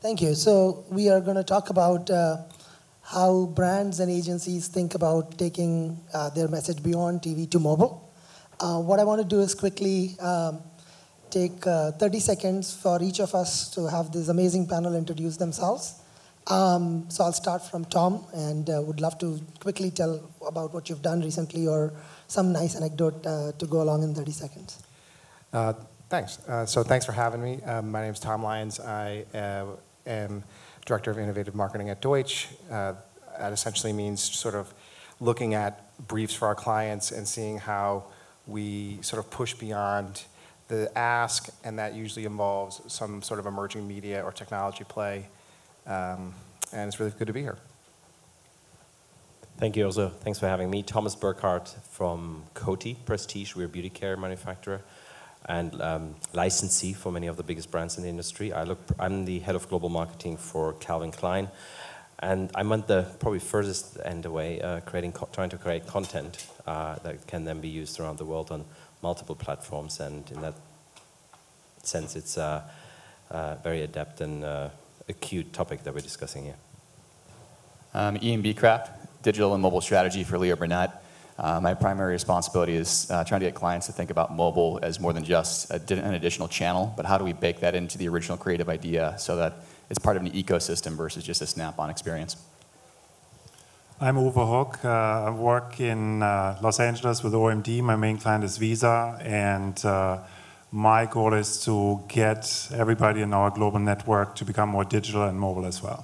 Thank you. So we are going to talk about how brands and agencies think about taking their message beyond TV to mobile. What I want to do is quickly take 30 seconds for each of us to have this amazing panel introduce themselves. So I'll start from Tom, and would love to quickly tell about what you've done recently or some nice anecdote to go along in 30 seconds. Thanks. So thanks for having me. My name is Tom Lyons. I am Director of Innovative Marketing at Deutsch. That essentially means sort of looking at briefs for our clients and seeing how we sort of push beyond the ask, and that usually involves some sort of emerging media or technology play. And it's really good to be here. Thank you also. Thanks for having me. Thomas Burkhardt from Coty, Prestige. We're a beauty care manufacturer and licensee for many of the biggest brands in the industry. I'm the head of global marketing for Calvin Klein. And I'm at the probably furthest end away, trying to create content that can then be used around the world on multiple platforms. And in that sense, it's a very adept and acute topic that we're discussing here. Ian Beacraft, digital and mobile strategy for Burnett. My primary responsibility is trying to get clients to think about mobile as more than just an additional channel, but how do we bake that into the original creative idea so that it's part of an ecosystem versus just a snap-on experience. I'm Uwe Hook. I work in Los Angeles with OMD. My main client is Visa, and my goal is to get everybody in our global network to become more digital and mobile as well.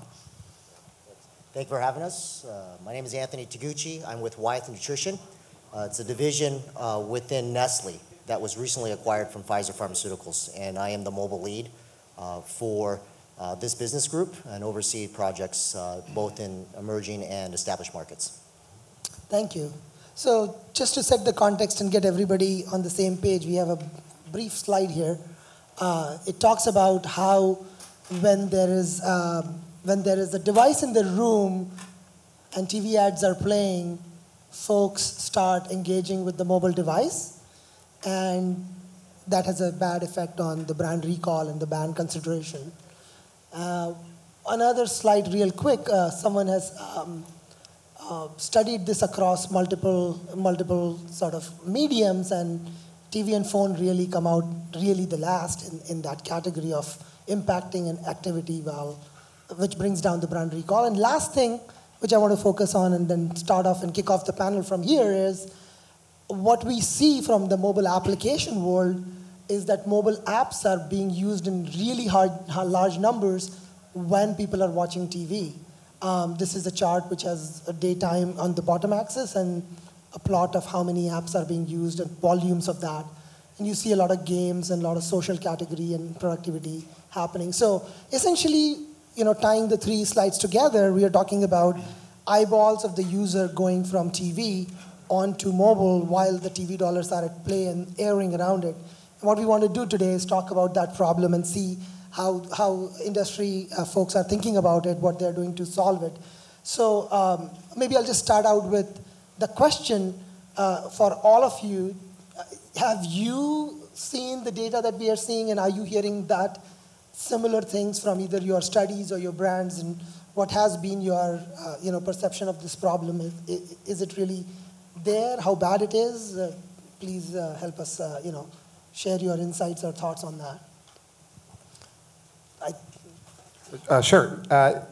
Thank you for having us. My name is Anthony Toguchi. I'm with Wyeth Nutrition. It's a division within Nestlé that was recently acquired from Pfizer Pharmaceuticals, and I am the mobile lead for this business group and oversee projects both in emerging and established markets. Thank you. So just to set the context and get everybody on the same page, we have a brief slide here. It talks about how when there is a device in the room and TV ads are playing, folks start engaging with the mobile device, and that has a bad effect on the brand recall and the brand consideration. Another slide real quick, someone has studied this across multiple sort of mediums, and TV and phone really come out really the last in that category of impacting an activity, which brings down the brand recall. And last thing, which I want to focus on and then start off and kick off the panel from here, is what we see from the mobile application world is that mobile apps are being used in really large numbers when people are watching TV. This is a chart which has a daytime on the bottom axis and a plot of how many apps are being used and volumes of that. And you see a lot of games and a lot of social category and productivity happening. So essentially, tying the three slides together, we are talking about eyeballs of the user going from TV onto mobile while the TV dollars are at play and airing around it. And what we want to do today is talk about that problem and see how industry folks are thinking about it, what they're doing to solve it. So maybe I'll just start out with the question for all of you. Have you seen the data that we are seeing, and are you hearing that similar things from either your studies or your brands, and what has been your perception of this problem? Is it really there? How bad it is? Please help us share your insights or thoughts on that. Sure.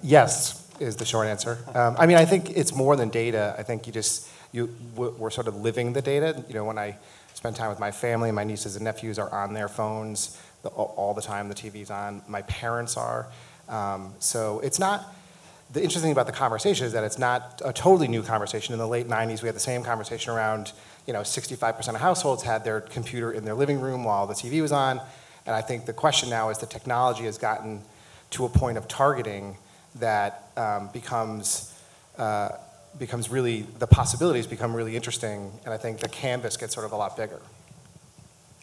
Yes is the short answer. I mean, I think it's more than data. I think we're sort of living the data. When I spend time with my family, my nieces and nephews are on their phones all the time. The TV's on. My parents are. So it's not. The interesting thing about the conversation is that it's not a totally new conversation. In the late 90s, we had the same conversation around, 65% of households had their computer in their living room while the TV was on. And I think the question now is the technology has gotten to a point of targeting that becomes really, the possibilities become really interesting. And I think the canvas gets sort of a lot bigger.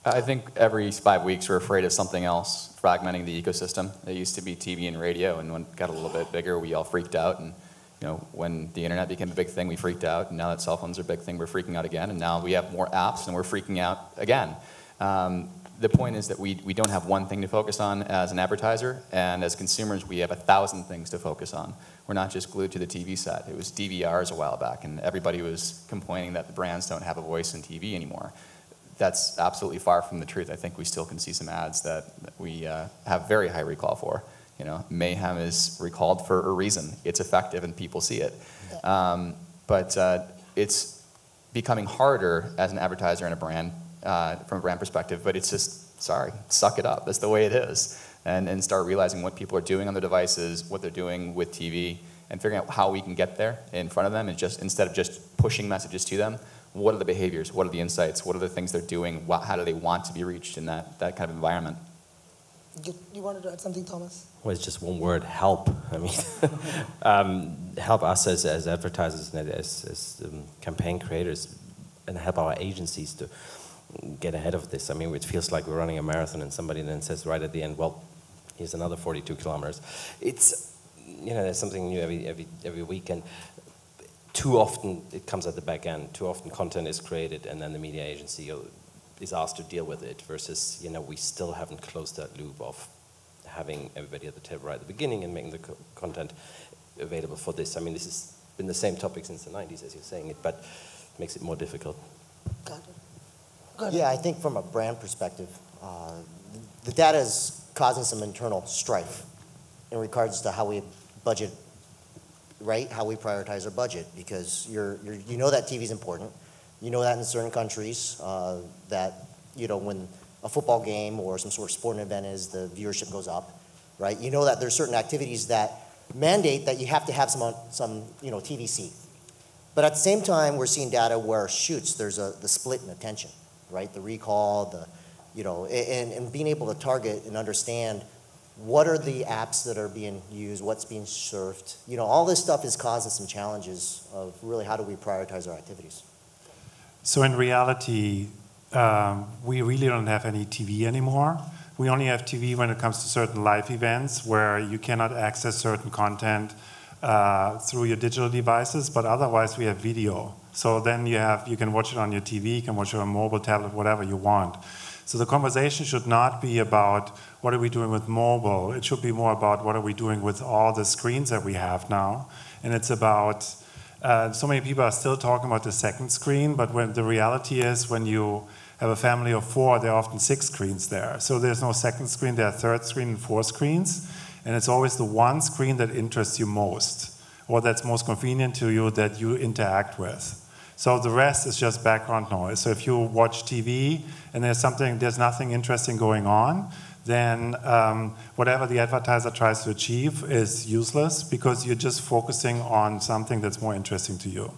I think every 5 weeks we're afraid of something else fragmenting the ecosystem. It used to be TV and radio, and when it got a little bit bigger, we all freaked out. And when the internet became a big thing, we freaked out. And now that cell phones are a big thing, we're freaking out again. And now we have more apps, and we're freaking out again. the point is that we don't have one thing to focus on as an advertiser, and as consumers, we have 1,000 things to focus on. We're not just glued to the TV set. It was DVRs a while back, and everybody was complaining that the brands don't have a voice in TV anymore. That's absolutely far from the truth. I think we still can see some ads that we have very high recall for. You know, Mayhem is recalled for a reason. It's effective and people see it. But it's becoming harder as an advertiser and a brand, from a brand perspective, but it's just, sorry, suck it up. That's the way it is. And start realizing what people are doing on their devices, what they're doing with TV, and figuring out how we can get there in front of them, and just instead of just pushing messages to them, what are the behaviors, what are the insights, what are the things they're doing, how do they want to be reached in that kind of environment. You wanted to add something, Thomas? Well, it's just one word, help. I mean, help us as advertisers and as campaign creators, and help our agencies to get ahead of this. I mean, it feels like we're running a marathon and somebody then says right at the end, well, here's another 42 kilometers. It's, you know, there's something new every week, and too often it comes at the back end. Too often content is created and then the media agency is asked to deal with it, versus, you know, we still haven't closed that loop of having everybody at the table right at the beginning and making the content available for this. I mean, this has been the same topic since the 90s, as you're saying it, but it makes it more difficult. Got it. Go ahead. Yeah, I think from a brand perspective, the data is causing some internal strife in regards to how we budget, right? How we prioritize our budget, because you know that TV is important. You know that in certain countries, that, you know, when a football game or some sort of sporting event is, the viewership goes up, right? You know that there's certain activities that mandate that you have to have some you know, TVC. But at the same time, we're seeing data where, shoots, there's the split in attention, right? The recall, you know, and being able to target and understand what are the apps that are being used, what's being served. You know, all this stuff is causing some challenges of really how do we prioritize our activities. So in reality, we really don't have any TV anymore. We only have TV when it comes to certain live events where you cannot access certain content through your digital devices, but otherwise we have video. So then you can watch it on your TV, you can watch it on mobile, tablet, whatever you want. So the conversation should not be about what are we doing with mobile. It should be more about what are we doing with all the screens that we have now. And it's about, so many people are still talking about the second screen, but when the reality is when you have a family of 4, there are often 6 screens there. So there's no second screen, there are third screen and 4 screens. And it's always the one screen that interests you most, or that's most convenient to you, that you interact with. So the rest is just background noise. So if you watch TV and there's nothing interesting going on, then whatever the advertiser tries to achieve is useless, because you're just focusing on something that's more interesting to you.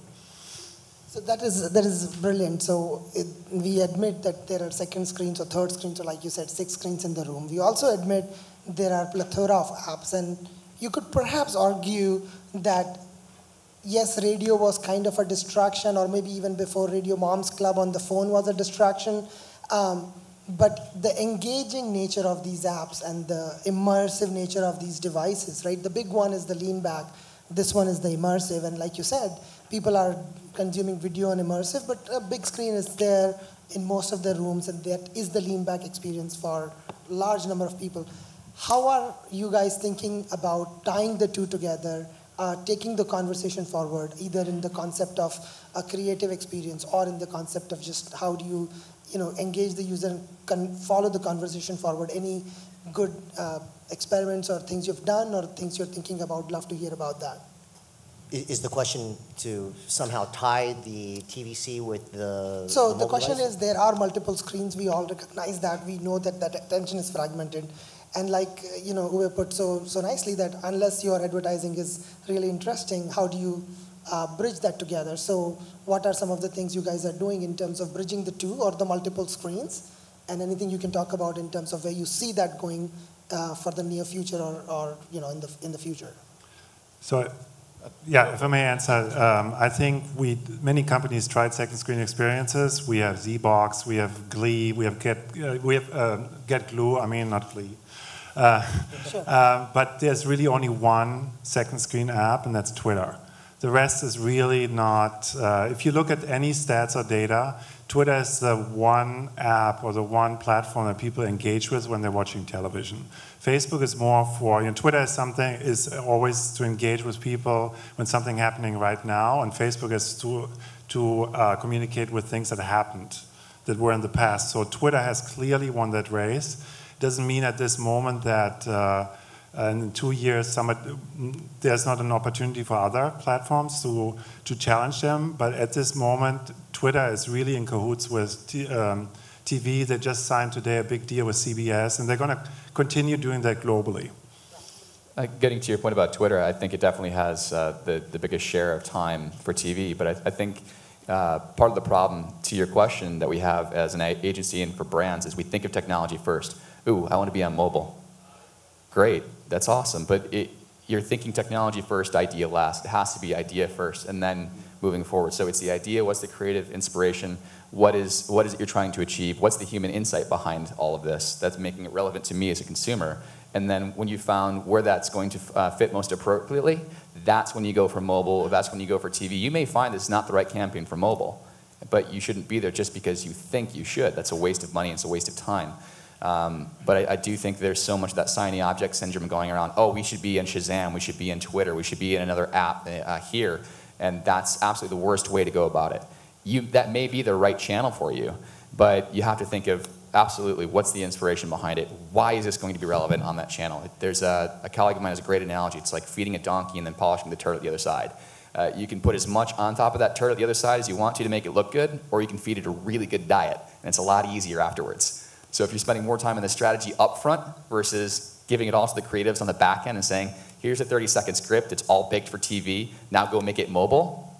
So that is brilliant. So we admit that there are second screens or third screens, or like you said, 6 screens in the room. We also admit there are plethora of apps, and you could perhaps argue that yes, radio was kind of a distraction, or maybe even before Radio Mom's Club on the phone was a distraction. But the engaging nature of these apps and the immersive nature of these devices, right? The big one is the lean back. This one is the immersive. And like you said, people are consuming video and immersive, but a big screen is there in most of the rooms, and that is the lean back experience for a large number of people. How are you guys thinking about tying the two together, taking the conversation forward, either in the concept of a creative experience or in the concept of just how do you engage the user and follow the conversation forward? Any good experiments or things you've done or things you're thinking about? Love to hear about that. Is the question to somehow tie the TVC with the So the question is, there are multiple screens. We all recognize that. We know that attention is fragmented. And like, Uwe put so nicely, that unless your advertising is really interesting, how do you bridge that together? So what are some of the things you guys are doing in terms of bridging the two or the multiple screens? And anything you can talk about in terms of where you see that going for the near future or in the future? So, yeah, if I may answer, I think many companies tried second screen experiences. We have ZBox, we have Glee, we have Get Glue. I mean, not Glee. Sure. But there's really only one second screen app, and that's Twitter. The rest is really not. If you look at any stats or data, Twitter is the one app or the one platform that people engage with when they're watching television. Facebook is more for, Twitter is always to engage with people when something happening right now, and Facebook is to communicate with things that happened, that were in the past. So Twitter has clearly won that race. Doesn't mean at this moment that in 2 years there's not an opportunity for other platforms to challenge them, but at this moment Twitter is really in cahoots with TV. They just signed today a big deal with CBS, and they're going to continue doing that globally. Getting to your point about Twitter, I think it definitely has the biggest share of time for TV, but I think part of the problem to your question that we have as an agency and for brands is we think of technology first. Ooh, I want to be on mobile. Great, that's awesome, but you're thinking technology first, idea last. It has to be idea first, and then moving forward. So it's the idea, what's the creative inspiration, what is it you're trying to achieve, what's the human insight behind all of this that's making it relevant to me as a consumer. And then when you found where that's going to fit most appropriately, that's when you go for mobile, or that's when you go for TV. You may find it's not the right campaign for mobile, but you shouldn't be there just because you think you should. That's a waste of money, and it's a waste of time. But I do think there's so much of that shiny object syndrome going around. Oh, we should be in Shazam, we should be in Twitter, we should be in another app here. And that's absolutely the worst way to go about it. That may be the right channel for you, but you have to think of absolutely what's the inspiration behind it. Why is this going to be relevant on that channel? There's a colleague of mine has a great analogy. It's like feeding a donkey and then polishing the turd at the other side. You can put as much on top of that turd at the other side as you want to make it look good, or you can feed it a really good diet, and it's a lot easier afterwards. So if you're spending more time on the strategy up front versus giving it all to the creatives on the back end and saying, here's a 30-second script, it's all baked for TV, now go make it mobile,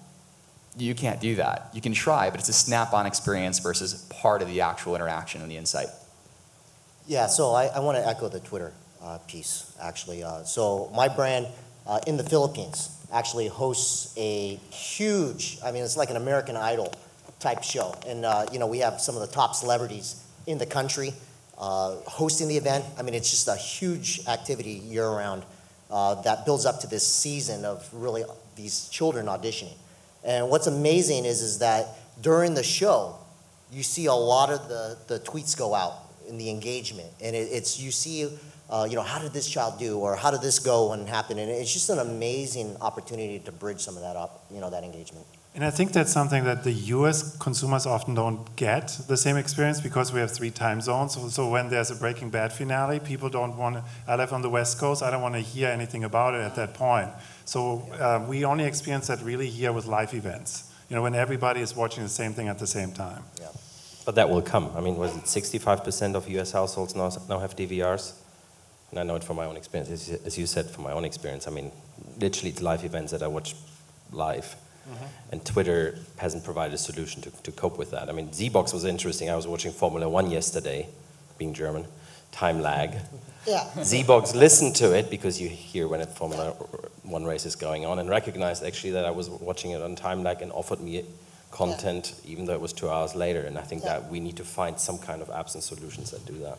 you can't do that. You can try, but it's a snap-on experience versus part of the actual interaction and the insight. Yeah, so I want to echo the Twitter piece, actually. So my brand in the Philippines actually hosts a huge, it's like an American Idol type show. And, we have some of the top celebrities in the country hosting the event. It's just a huge activity year-round that builds up to this season of really these children auditioning. And what's amazing is that during the show, you see a lot of the tweets go out in the engagement. And you see, how did this child do? Or how did this go and happen? And it's just an amazing opportunity to bridge some of that up, that engagement. And I think that's something that the US consumers often don't get the same experience because we have 3 time zones. So when there's a Breaking Bad finale, people don't want to, I live on the West Coast, I don't want to hear anything about it at that point. So we only experience that really here with live events, when everybody is watching the same thing at the same time. Yeah. But that will come. Was it 65% of US households now have DVRs? And I know it from my own experience. As you said, from my own experience, literally it's live events that I watch live. Mm-hmm. And Twitter hasn't provided a solution to cope with that. Z-Box was interesting. I was watching Formula 1 yesterday, being German, time lag. Yeah. Z-Box listened to it because you hear when a Formula 1 race is going on and recognized actually that I was watching it on time lag and offered me content even though it was 2 hours later. And I think that we need to find some kind of apps and solutions that do that.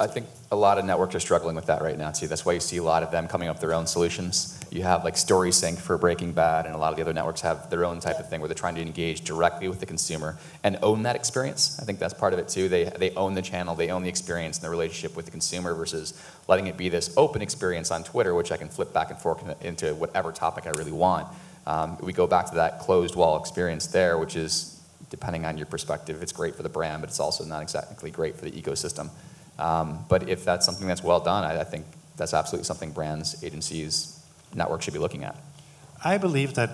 I think a lot of networks are struggling with that right now too. That's why you see a lot of them coming up with their own solutions. You have like Story Sync for Breaking Bad, and a lot of the other networks have their own type of thing where they're trying to engage directly with the consumer and own that experience. I think that's part of it too. They own the channel, they own the experience and the relationship with the consumer versus letting it be this open experience on Twitter, which I can flip back and forth into whatever topic I really want. We go back to that closed wall experience there, which is, depending on your perspective, it's great for the brand, but it's also not exactly great for the ecosystem. But if that's something that's well done, I think that's absolutely something brands, agencies, networks should be looking at. I believe that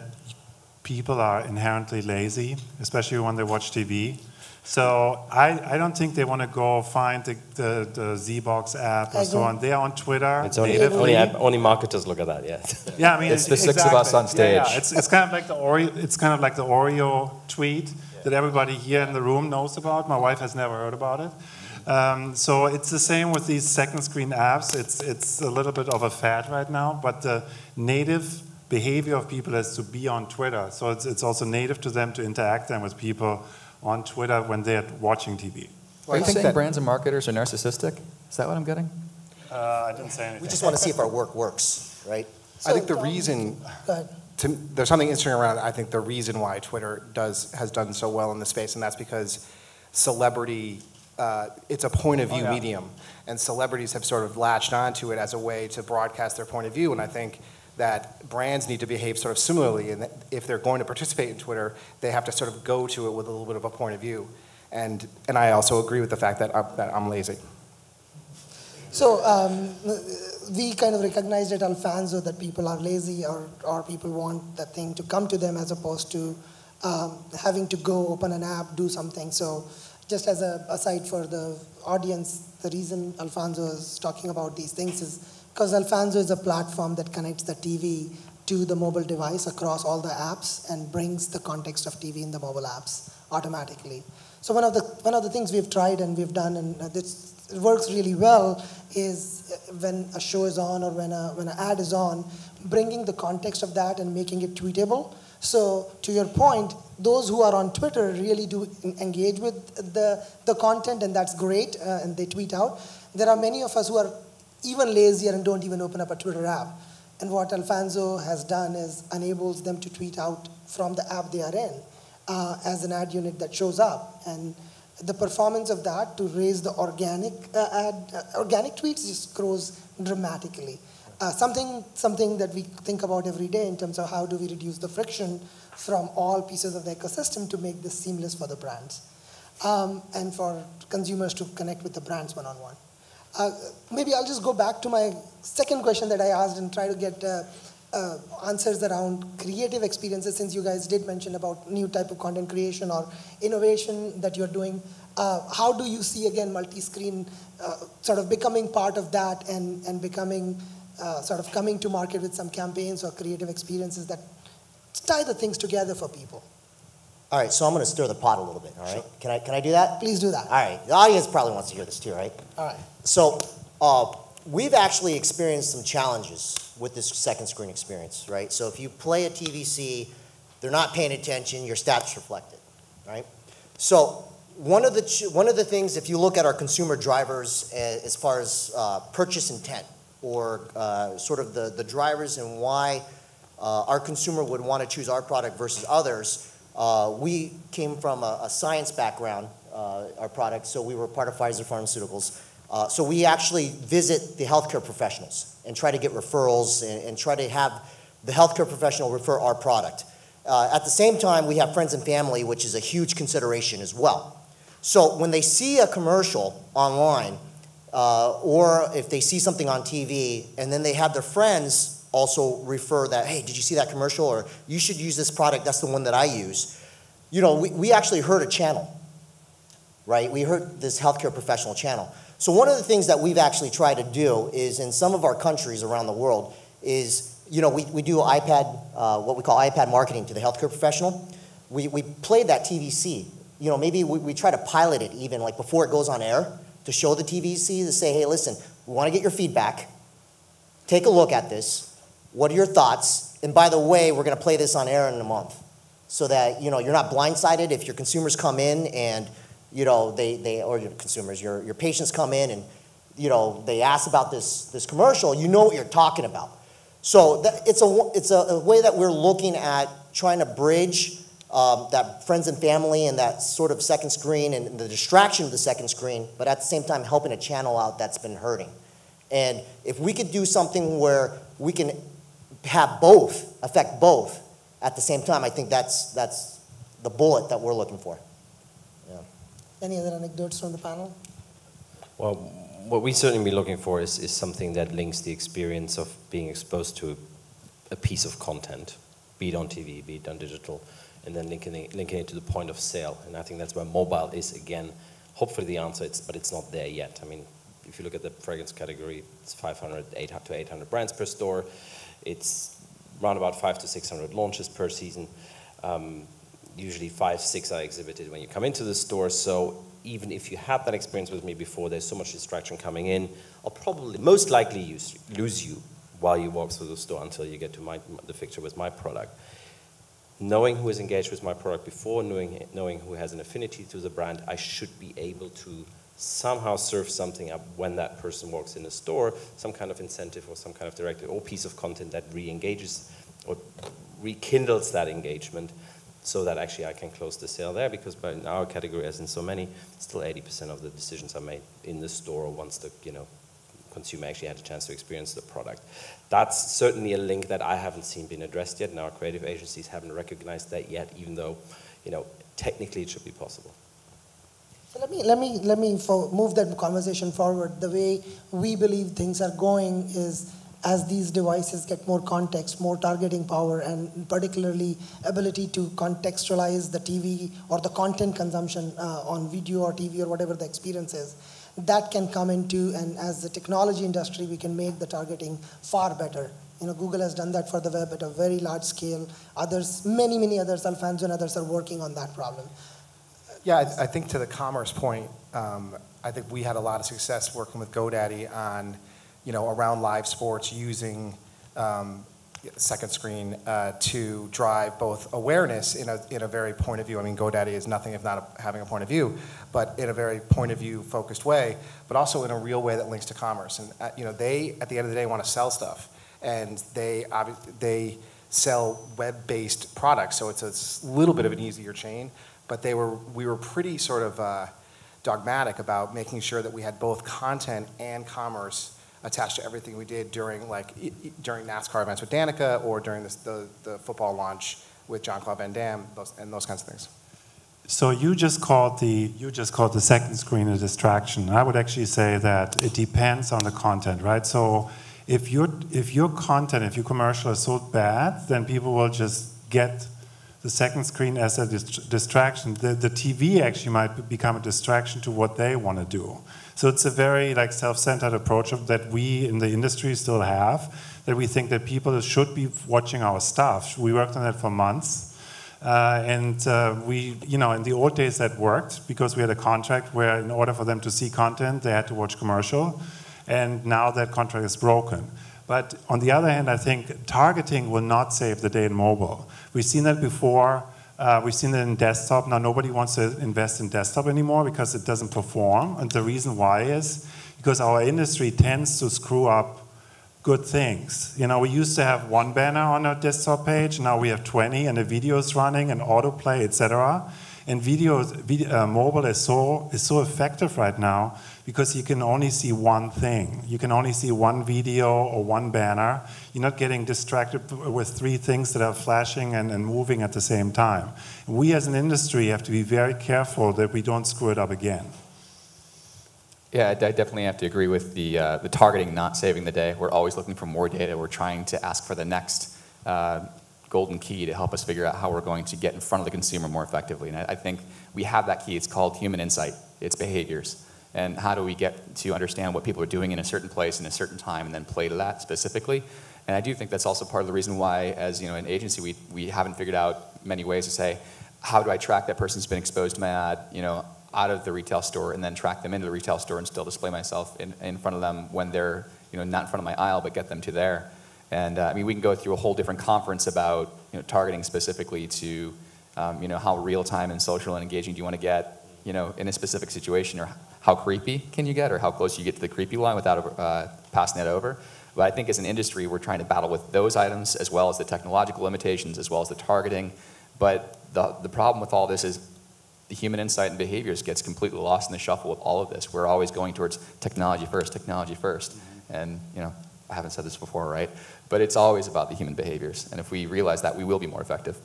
people are inherently lazy, especially when they watch TV. So I don't think they want to go find the Z-Box app or so on. They are on Twitter. It's only marketers look at that, yeah. Yeah, it's the 6 of us on stage. Yeah. It's kind of like the Oreo tweet that everybody here in the room knows about. My wife has never heard about it. So it's the same with these second screen apps. It's a little bit of a fad right now, but the native behavior of people is to be on Twitter. So it's also native to them to interact then with people on Twitter when they're watching TV. Are you saying brands and marketers are narcissistic? Is that what I'm getting? I didn't say anything. We just want to see if our work works, right? I think the reason... Go ahead. there's something interesting around, I think, the reason why Twitter has done so well in the space, and that's because celebrity, it's a point of view medium, and celebrities have sort of latched onto it as a way to broadcast their point of view, and I think that brands need to behave sort of similarly, and if they're going to participate in Twitter, they have to sort of go to it with a little bit of a point of view. And I also agree with the fact that I'm lazy. So we kind of recognized at Alphonso that people are lazy or people want that thing to come to them as opposed to having to go open an app, do something. So just as an aside for the audience, the reason Alphonso is talking about these things is because Alphonso is a platform that connects the TV to the mobile device across all the apps and brings the context of TV in the mobile apps automatically. So one of the things we've tried and we've done, and this works really well, is when a show is on or when an ad is on, bringing the context of that and making it tweetable. So to your point, those who are on Twitter really do engage with the content, and that's great, and they tweet out. There are many of us who are even lazier and don't even open up a Twitter app. And what Alphonso has done is enables them to tweet out from the app they are in as an ad unit that shows up. And the performance of that to raise the organic tweets just grows dramatically. Something that we think about every day in terms of how do we reduce the friction from all pieces of the ecosystem to make this seamless for the brands and for consumers to connect with the brands one-on-one. Maybe I'll just go back to my second question that I asked and try to get answers around creative experiences, since you guys did mention about new type of content creation or innovation that you're doing. How do you see, again, multi-screen sort of becoming part of that and becoming sort of coming to market with some campaigns or creative experiences that tie the things together for people? All right, so I'm going to stir the pot a little bit, all right? Sure. Can I do that? Please do that. All right, the audience probably wants to hear this too, right? All right. So we've actually experienced some challenges with this second screen experience, right? So if you play a TVC, they're not paying attention, your stats reflect it, right? So one of the things, if you look at our consumer drivers as far as purchase intent or sort of the drivers and why our consumer would want to choose our product versus others, we came from a science background, our product, so we were part of Pfizer Pharmaceuticals. So we actually visit the healthcare professionals and try to get referrals and try to have the healthcare professional refer our product. At the same time, we have friends and family, which is a huge consideration as well. So when they see a commercial online, or if they see something on TV, and then they have their friends also refer that, hey, did you see that commercial? Or you should use this product, that's the one that I use. You know, we actually heard a channel, right? We heard this healthcare professional channel. So one of the things that we've actually tried to do is in some of our countries around the world is, you know, we do iPad, what we call iPad marketing to the healthcare professional. We played that TVC. You know, maybe we try to pilot it even like before it goes on air to show the TVC to say, hey, listen, we want to get your feedback. Take a look at this. What are your thoughts? And by the way, we're going to play this on air in a month so that, you know, you're not blindsided if your consumers come in and, you know, or your consumers, your patients come in and, you know, they ask about this commercial, you know what you're talking about. So it's a way that we're looking at trying to bridge that friends and family and that sort of second screen and the distraction of the second screen, but at the same time helping a channel out that's been hurting. And if we could do something where we can have both, affect both at the same time, I think that's the bullet that we're looking for. Yeah. Any other anecdotes from the panel? Well, what we certainly be looking for is something that links the experience of being exposed to a piece of content, be it on TV, be it on digital, and then linking it to the point of sale. And I think that's where mobile is, again, hopefully the answer, but it's not there yet. I mean, if you look at the fragrance category, it's 500 to 800 brands per store. It's around about 500 to 600 launches per season. Usually 5, 6 are exhibited when you come into the store. So even if you had that experience with me before, there's so much distraction coming in, I'll probably most likely lose you while you walk through the store until you get to the fixture with my product. Knowing who is engaged with my product before, knowing who has an affinity to the brand, I should be able to somehow serve something up when that person walks in the store, some kind of incentive or some kind of directive or piece of content that re-engages or rekindles that engagement so that actually I can close the sale there, because by in our category, as in so many, still 80% of the decisions are made in the store once the consumer actually had a chance to experience the product. That's certainly a link that I haven't seen been addressed yet, and our creative agencies haven't recognized that yet, even though technically it should be possible. So let me move that conversation forward. The way we believe things are going is, as these devices get more context, more targeting power, and particularly ability to contextualize the TV or the content consumption on video or TV or whatever the experience is, that can come into, and as the technology industry, we can make the targeting far better. Google has done that for the web at a very large scale. Others, many others, Alphonso and others are working on that problem. Yeah, I think to the commerce point, I think we had a lot of success working with GoDaddy on, around live sports, using second screen to drive both awareness in a very point of view. I mean, GoDaddy is nothing if not having a point of view, but in a very point of view focused way, but also in a real way that links to commerce. And they, at the end of the day, want to sell stuff, and they sell web-based products, so it's a little bit of an easier chain. But we were pretty sort of dogmatic about making sure that we had both content and commerce attached to everything we did during during NASCAR events with Danica, or during the football launch with Jean-Claude Van Damme, those kinds of things. So you just called the second screen a distraction. I would actually say that it depends on the content, right? So if your content, if your commercial is so bad, then people will just get the second screen as a distraction. The TV actually might become a distraction to what they want to do. So it's a very self-centered approach that we in the industry still have, that we think that people should be watching our stuff. We worked on that for months. We, in the old days that worked because we had a contract where in order for them to see content, they had to watch commercial. And now that contract is broken. But on the other hand, I think targeting will not save the day in mobile. We've seen that before. We've seen it in desktop. Now nobody wants to invest in desktop anymore because it doesn't perform. And the reason why is because our industry tends to screw up good things. We used to have one banner on a desktop page. Now we have 20, and the video is running, and autoplay, etc. And mobile is so effective right now because you can only see one thing. You can only see one video or one banner. You're not getting distracted with three things that are flashing and moving at the same time. We as an industry have to be very careful that we don't screw it up again. Yeah, I definitely have to agree with the targeting not saving the day. We're always looking for more data. We're trying to ask for the next golden key to help us figure out how we're going to get in front of the consumer more effectively. And I think we have that key. It's called human insight. It's behaviors. And how do we get to understand what people are doing in a certain place in a certain time and then play to that specifically? And I do think that's also part of the reason why, as an agency, we haven't figured out many ways to say, how do I track that person who's been exposed to my ad, out of the retail store, and then track them into the retail store and still display myself in front of them when they're, not in front of my aisle, but get them to there. And we can go through a whole different conference about targeting specifically to how real time and social and engaging do you want to get in a specific situation, or how creepy can you get, or how close you get to the creepy line without passing it over. But I think as an industry, we're trying to battle with those items as well as the technological limitations, as well as the targeting. But the problem with all this is the human insight and behaviors gets completely lost in the shuffle with all of this. We're always going towards technology first. And I haven't said this before, right? But it's always about the human behaviors. And if we realize that, we will be more effective.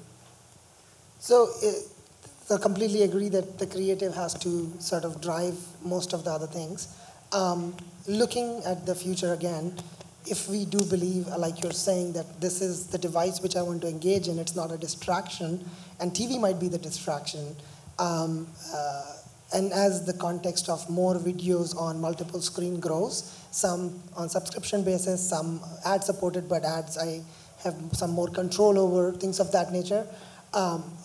So I completely agree that the creative has to sort of drive most of the other things. Looking at the future again, if we do believe, like you're saying, that this is the device which I want to engage in, it's not a distraction, and TV might be the distraction, and as the context of more videos on multiple screen grows, some on subscription basis, some ad supported, but ads I have some more control over, things of that nature.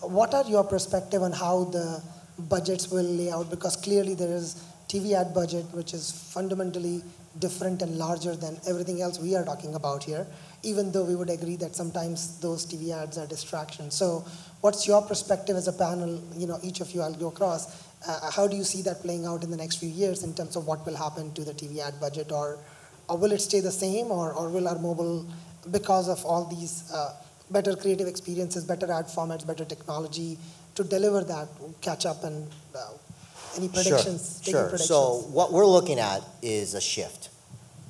What are your perspective on how the budgets will lay out? Because clearly there is TV ad budget, which is fundamentally different and larger than everything else we are talking about here, even though we would agree that sometimes those TV ads are distractions. So what's your perspective as a panel, each of you, I'll go across, how do you see that playing out in the next few years in terms of what will happen to the TV ad budget, or will it stay the same, or will our mobile, because of all these, better creative experiences, better ad formats, better technology to deliver that catch up and any predictions? Sure. Predictions? So what we're looking at is a shift.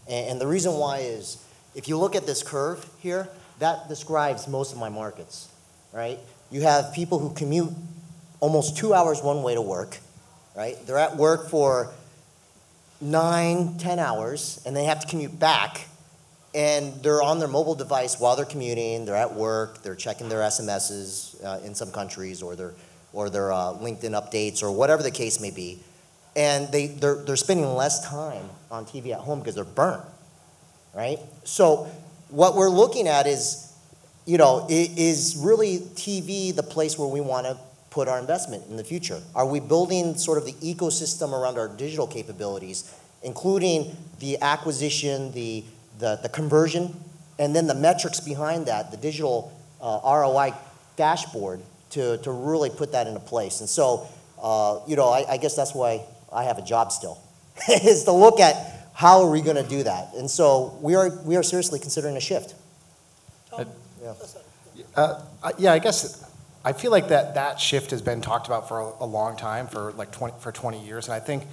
And the reason why is, if you look at this curve here, that describes most of my markets, right? You have people who commute almost 2 hours one way to work, right? They're at work for 9, 10 hours, and they have to commute back, and they're on their mobile device while they're commuting, they're at work, they're checking their SMSs in some countries, or their LinkedIn updates, or whatever the case may be. And they're spending less time on TV at home because they're burnt, right? So what we're looking at is, is really TV the place where we want to put our investment in the future? Are we building sort of the ecosystem around our digital capabilities, including the acquisition, the conversion, and then the metrics behind that, the digital ROI dashboard to really put that into place? And so, I guess that's why I have a job still, is to look at how are we going to do that. And so we are seriously considering a shift. Yeah, I guess I feel like that shift has been talked about for a long time, for 20 years, and I think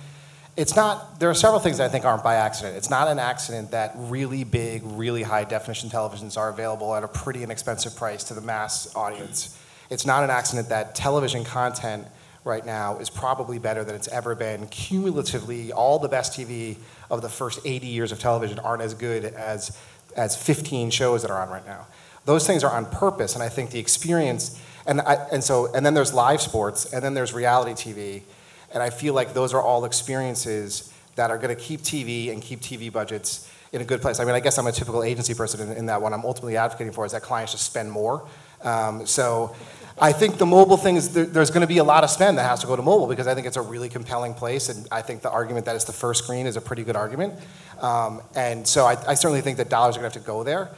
it's not. There are several things that I think aren't by accident. It's not an accident that really big, really high definition televisions are available at a pretty inexpensive price to the mass audience. It's not an accident that television content right now is probably better than it's ever been. Cumulatively, all the best TV of the first 80 years of television aren't as good as 15 shows that are on right now. Those things are on purpose, and I think the experience, and then there's live sports, and then there's reality TV, and I feel like those are all experiences that are going to keep TV and keep TV budgets in a good place. I mean, I guess I'm a typical agency person in that what I'm ultimately advocating for is that clients just spend more. So I think the mobile thing is there's going to be a lot of spend that has to go to mobile because I think it's a really compelling place, and I think the argument that it's the first screen is a pretty good argument. And so I certainly think that dollars are going to have to go there.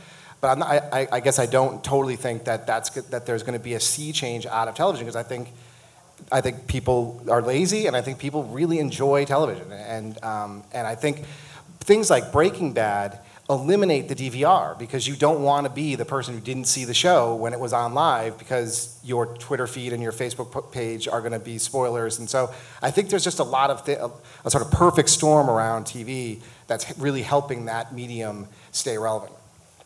But I guess I don't totally think that there's going to be a sea change out of television because I think people are lazy and I think people really enjoy television. And I think things like Breaking Bad eliminate the DVR because you don't want to be the person who didn't see the show when it was on live because your Twitter feed and your Facebook page are going to be spoilers. And so I think there's just a lot of a sort of perfect storm around TV that's really helping that medium stay relevant.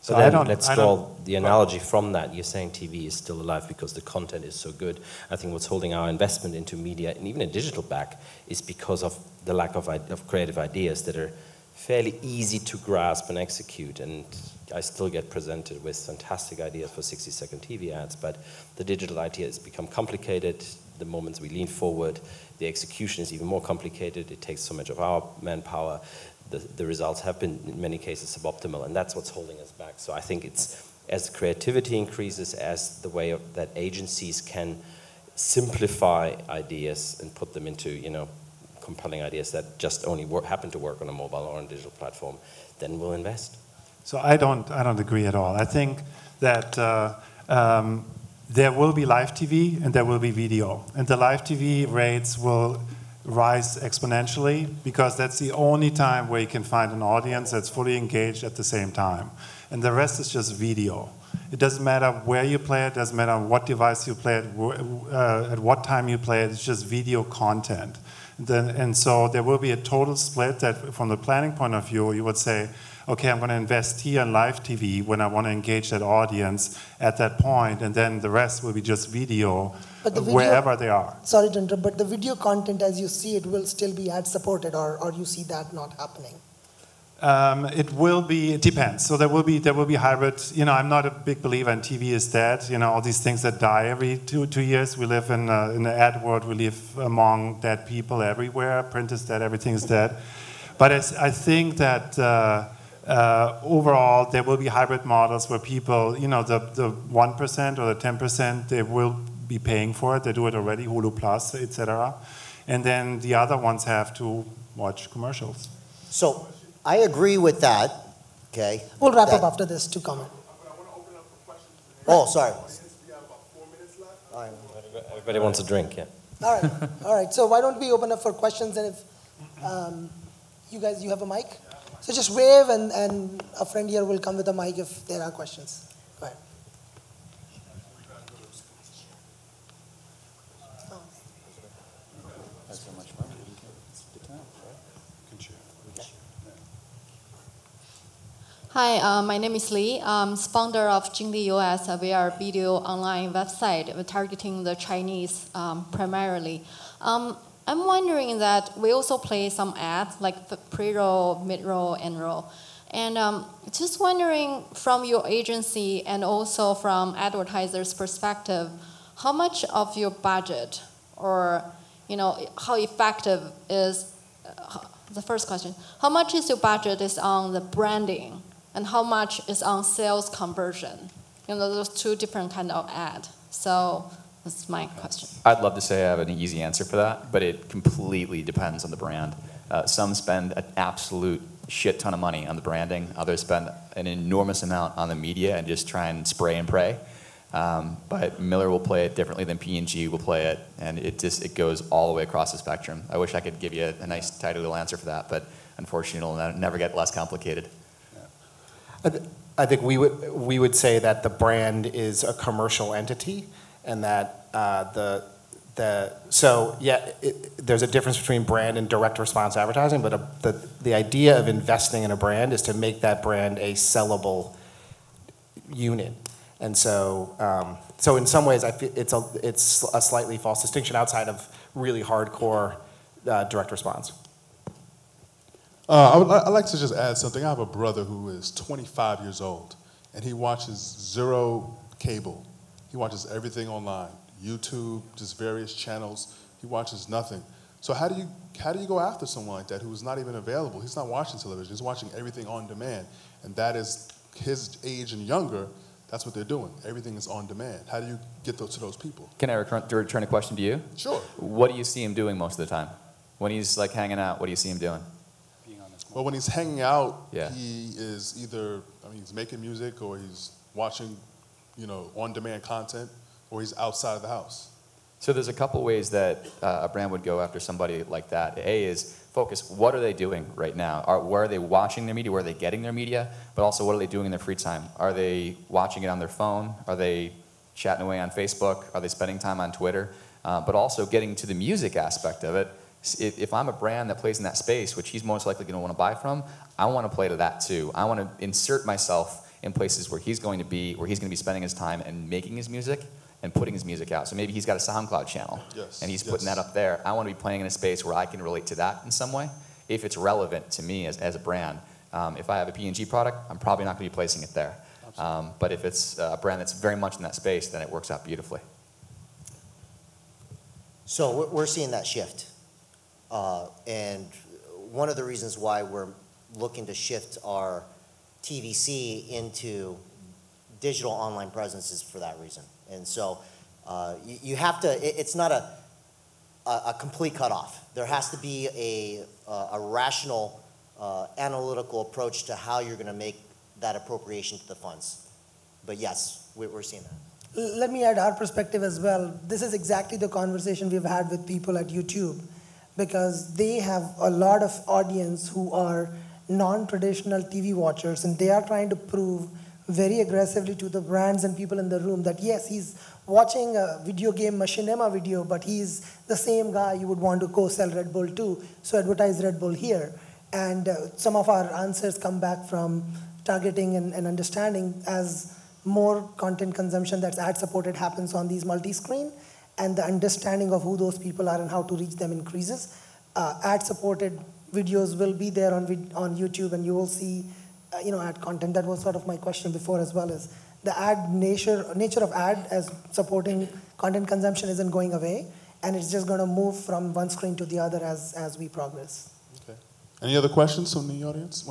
So then let's draw the analogy from that. You're saying TV is still alive because the content is so good. I think what's holding our investment into media and even in digital back is because of the lack of creative ideas that are fairly easy to grasp and execute. And I still get presented with fantastic ideas for 60-second TV ads, but the digital idea has become complicated. The moments we lean forward, the execution is even more complicated. It takes so much of our manpower. The results have been, in many cases, suboptimal, and that's what's holding us back. So I think it's, as creativity increases, as the way that agencies can simplify ideas and put them into, compelling ideas that just only happen to work on a mobile or on a digital platform, then we'll invest. So I don't agree at all. I think that there will be live TV and there will be video, and the live TV rates will rise exponentially because that's the only time where you can find an audience that's fully engaged at the same time. And the rest is just video. It doesn't matter where you play it, doesn't matter what device you play it, at what time you play it, it's just video content. And so there will be a total split that from the planning point of view, you would say, okay, I'm going to invest here in live TV when I want to engage that audience at that point, and then the rest will be just video, wherever they are. Sorry to interrupt, but the video content as you see it will still be ad supported, or you see that not happening? It depends. So there will be hybrid. I'm not a big believer in TV is dead. All these things that die every two years. We live in the ad world. We live among dead people everywhere. Print is dead. Everything is dead. But I think that overall there will be hybrid models where people, the 1% or the 10%, they will be paying for it. They do it already, Hulu Plus, etc. And then the other ones have to watch commercials. So I agree with that. Okay. We'll wrap up after this to comment. I want to open up for questions. Oh, sorry. We have about 4 minutes left. All right. Everybody wants a drink, yeah. All right. So why don't we open up for questions, and if you have a mic? So just wave, and a friend here will come with a mic if there are questions. Go ahead. Hi, my name is Lee. I'm founder of Jingli US. We are a video online website. We're targeting the Chinese primarily. I'm wondering that we also play some ads like pre-roll, mid-roll, end-roll. And just wondering from your agency and also from advertisers' perspective, how much of your budget or how effective is, the first question, how much is your budget is on the branding and how much is on sales conversion? Those two different kind of ad. So that's my question. I'd love to say I have an easy answer for that, but it completely depends on the brand. Some spend an absolute shit ton of money on the branding. Others spend an enormous amount on the media and just try and spray and pray. But Miller will play it differently than P&G will play it, and it goes all the way across the spectrum. I wish I could give you a nice, tidy little answer for that, but unfortunately it'll never get less complicated. I think we would say that the brand is a commercial entity, and that there's a difference between brand and direct response advertising, but the idea of investing in a brand is to make that brand a sellable unit. And so, so in some ways, I feel it's a slightly false distinction outside of really hardcore direct response. I'd like to just add something. I have a brother who is 25 years old, and he watches zero cable. He watches everything online, YouTube, just various channels. He watches nothing. So how do you go after someone like that who is not even available? He's not watching television. He's watching everything on demand, and that is his age and younger. That's what they're doing. Everything is on demand. How do you get to those people? Can I return a question to you? Sure. What do you see him doing most of the time? When he's like hanging out, what do you see him doing? Well, when he's hanging out, yeah, he is either, he's making music, or he's watching, on-demand content, or he's outside of the house. So there's a couple ways that a brand would go after somebody like that. A is focus, what are they doing right now? Where are they watching their media? Where are they getting their media? But also, what are they doing in their free time? Are they watching it on their phone? Are they chatting away on Facebook? Are they spending time on Twitter? But also getting to the music aspect of it. If I'm a brand that plays in that space, which he's most likely going to want to buy from, I want to play to that too. I want to insert myself in places where he's going to be spending his time and making his music and putting his music out. So maybe he's got a SoundCloud channel, and he's putting that up there. I want to be playing in a space where I can relate to that in some way, if it's relevant to me as a brand. If I have a P&G product, I'm probably not going to be placing it there. But if it's a brand that's very much in that space, then it works out beautifully. So we're seeing that shift. And one of the reasons why we're looking to shift our TVC into digital online presence is for that reason. And so you have to, it's not a complete cutoff. There has to be a rational, analytical approach to how you're going to make that appropriation to the funds. But yes, we're seeing that. Let me add our perspective as well. This is exactly the conversation we've had with people at YouTube, because they have a lot of audience who are non-traditional TV watchers, and they are trying to prove very aggressively to the brands and people in the room that yes, he's watching a video game machinima video, but he's the same guy you would want to go sell Red Bull to, so advertise Red Bull here. And some of our answers come back from targeting and understanding as more content consumption that's ad-supported happens on these multi-screen, and the understanding of who those people are and how to reach them increases. Ad-supported videos will be there on YouTube, and you will see ad content. That was sort of my question before as well, is the ad nature of ad as supporting content consumption isn't going away, and it's just going to move from one screen to the other as we progress. Okay. Any other questions from the audience?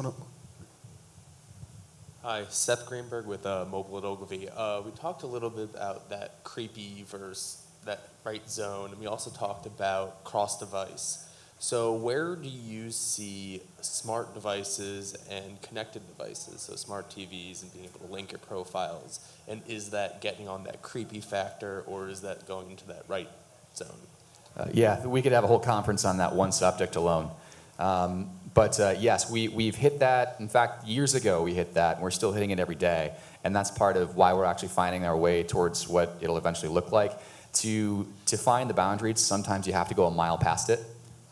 Hi, Seth Greenberg with Mobile at Ogilvy. We talked a little bit about that creepy versus that right zone, and we also talked about cross-device. So where do you see smart devices and connected devices, so smart TVs and being able to link your profiles, and is that getting on that creepy factor, or is that going into that right zone? Yeah, we could have a whole conference on that one subject alone. But yes, we've hit that. In fact, years ago we hit that, and we're still hitting it every day. And that's part of why we're actually finding our way towards what it'll eventually look like. To find the boundaries, sometimes you have to go a mile past it.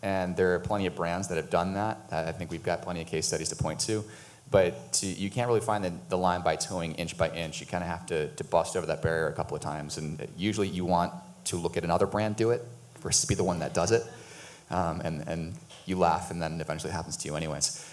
And there are plenty of brands that have done that. I think we've got plenty of case studies to point to. But you can't really find the line by toeing inch by inch. You kind of have to bust over that barrier a couple of times. And usually you want to look at another brand do it versus be the one that does it. And you laugh, and then eventually it happens to you anyways.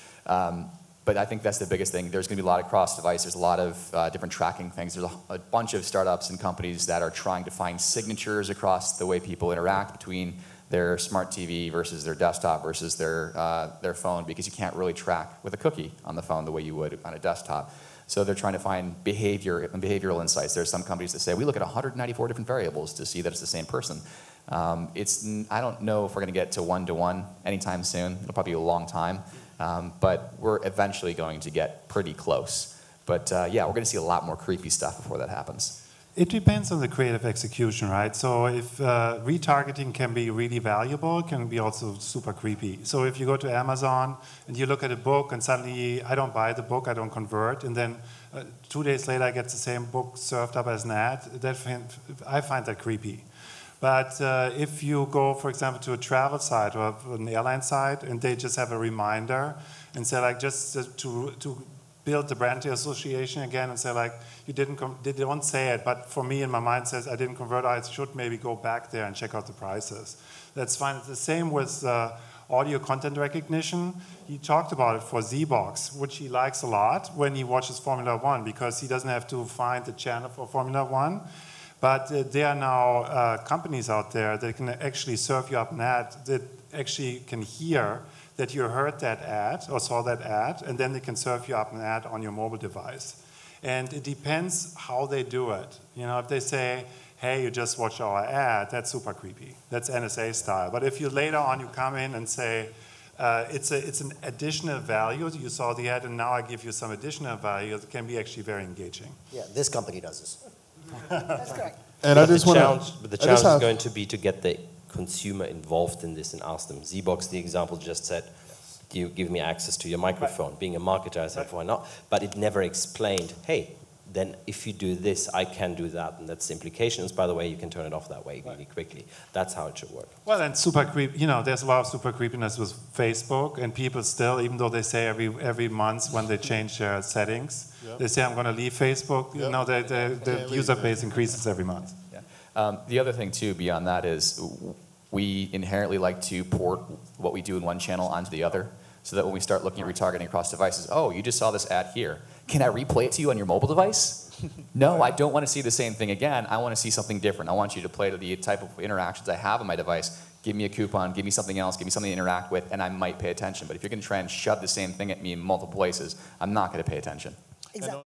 But I think that's the biggest thing. There's going to be a lot of cross-device. There's a lot of different tracking things. There's a bunch of startups and companies that are trying to find signatures across the way people interact between their smart TV versus their desktop versus their phone, because you can't really track with a cookie on the phone the way you would on a desktop. So they're trying to find behavioral insights. There's some companies that say, we look at 194 different variables to see that it's the same person. I don't know if we're going to get to one-to-one anytime soon. It'll probably be a long time. But we're eventually going to get pretty close. But yeah, we're going to see a lot more creepy stuff before that happens. It depends on the creative execution, right? So if retargeting can be really valuable, it can be also super creepy. So if you go to Amazon and you look at a book and suddenly I don't buy the book, I don't convert, and then 2 days later I get the same book served up as an ad, I find that creepy. But if you go, for example, to a travel site or an airline site and they just have a reminder and say like just to build the brand association again and say like, they don't say it, but for me in my mind says I didn't convert, I should maybe go back there and check out the prices. That's fine. It's the same with audio content recognition. He talked about it for Z-Box, which he likes a lot when he watches Formula One, because he doesn't have to find the channel for Formula One. But there are now companies out there that can actually serve you up an ad that actually can hear that you heard that ad or saw that ad, and then they can serve you up an ad on your mobile device. And it depends how they do it. You know, if they say, hey, you just watched our ad, that's super creepy. That's NSA style. But if you later on you come in and say, it's an additional value, you saw the ad and now I give you some additional value, it can be actually very engaging. Yeah, this company does this. That's correct. And I just want to... The challenge is going to be to get the consumer involved in this and ask them. Z-Box, the example just said, you give me access to your microphone. Right. Being a marketer, I said, why not? But it never explained, hey, then if you do this, I can do that. And that's the implications. By the way, you can turn it off that way really quickly. That's how it should work. Well, and super creep, you know, there's a lot of super creepiness with Facebook, and people still, even though they say every month when they change their settings, they say, I'm going to leave Facebook, you know, the user base increases every month. Yeah. The other thing, too, beyond that is we inherently like to port what we do in one channel onto the other, so that when we start looking at retargeting across devices, oh, you just saw this ad here. Can I replay it to you on your mobile device? No, I don't want to see the same thing again. I want to see something different. I want you to play to the type of interactions I have on my device. Give me a coupon, give me something else, give me something to interact with, and I might pay attention. But if you're going to try and shove the same thing at me in multiple places, I'm not going to pay attention. Exactly.